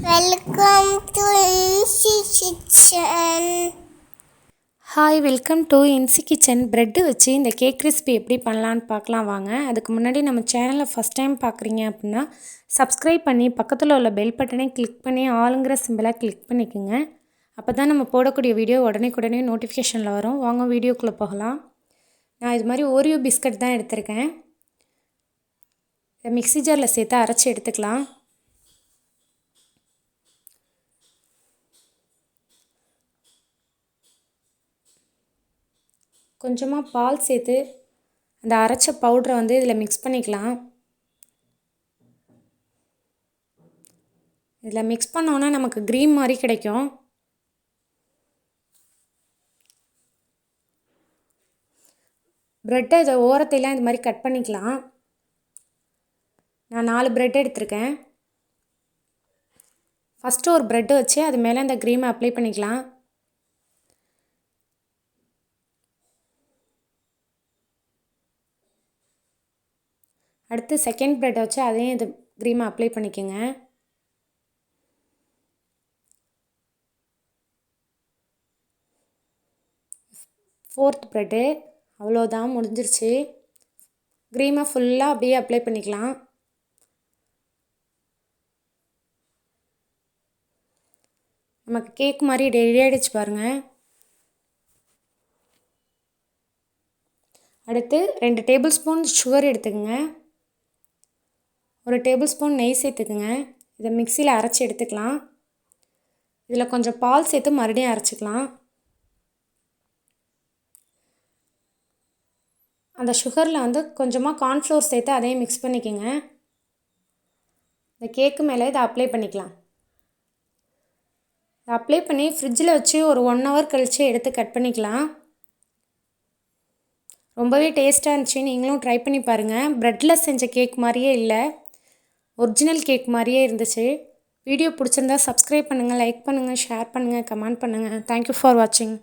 Welcome to Easy Kitchen. Hi welcome to Incy kitchen. Bread வச்சு இந்த cake recipe எப்படி பண்ணலான்னு பார்க்கலாம் வாங்க. அதுக்கு முன்னாடி நம்ம சேனலை ஃபஸ்ட் டைம் பார்க்குறீங்க அப்படின்னா சப்ஸ்கிரைப் பண்ணி பக்கத்தில் உள்ள பெல் பட்டனை கிளிக் பண்ணி ஆளுங்கிற சிம்பிளை கிளிக் பண்ணிக்கோங்க. அப்போ தான் நம்ம போடக்கூடிய வீடியோ உடனே நோட்டிஃபிகேஷனில் வரும். வாங்க வீடியோக்குள்ளே போகலாம். நான் இது மாதிரி ஓரியோ பிஸ்கட் தான் எடுத்திருக்கேன். மிக்ஸி ஜாரில் சேர்த்து அரைச்சி எடுத்துக்கலாம். கொஞ்சமாக பால் சேர்த்து அந்த அரைச்ச பவுடரை வந்து இதில் மிக்ஸ் பண்ணிக்கலாம். இதில் மிக்ஸ் பண்ணோன்னா நமக்கு க்ரீம் மாதிரி கிடைக்கும். ப்ரெட்டை இதை ஓரத்தையெல்லாம் இது மாதிரி கட் பண்ணிக்கலாம். நான் 4 ப்ரெட் எடுத்திருக்கேன். ஃபஸ்ட்டு ஒரு ப்ரெட்டு வச்சு அது மேலே அந்த க்ரீமை அப்ளை பண்ணிக்கலாம். அடுத்து செகண்ட் ப்ரெட்டை வச்சு அதையும் இது க்ரீமை அப்ளை பண்ணிக்கோங்க. ஃபோர்த் ப்ரெட்டு அவ்வளோதான், முடிஞ்சிருச்சு. க்ரீமை ஃபுல்லாக அப்படியே அப்ளை பண்ணிக்கலாம். நமக்கு கேக் மாதிரி ரெடி ஆகிடுச்சு பாருங்கள். அடுத்து 2 டேபிள் ஸ்பூன் சுகர் எடுத்துக்கோங்க. 1 டேபிள் ஸ்பூன் நெய் சேர்த்துக்குங்க. இதை மிக்சியில் அரைச்சி எடுத்துக்கலாம். இதில் கொஞ்சம் பால் சேர்த்து மறுபடியும் அரைச்சிக்கலாம். அந்த சுகரில் வந்து கொஞ்சமாக கார்ன்ஃப்ளோர் சேர்த்து அதையும் மிக்ஸ் பண்ணிக்கோங்க. இந்த கேக்கு மேலே இதை அப்ளை பண்ணிக்கலாம். இதை அப்ளை பண்ணி ஃப்ரிட்ஜில் வச்சு ஒரு 1 ஹவர் கழித்து எடுத்து கட் பண்ணிக்கலாம். ரொம்பவே டேஸ்ட்டாக இருந்துச்சு. நீங்களும் ட்ரை பண்ணி பாருங்கள். ப்ரெட்டில் செஞ்ச கேக் மாதிரியே இல்லை, ஒரிஜினல் கேக் மாதிரியே இருந்துச்சு. வீடியோ பிடிச்சிருந்தா சப்ஸ்கிரைப் பண்ணுங்கள், லைக் பண்ணுங்கள், ஷேர் பண்ணுங்கள், கமெண்ட் பண்ணுங்கள். தேங்க்யூ ஃபார் வாட்சிங்.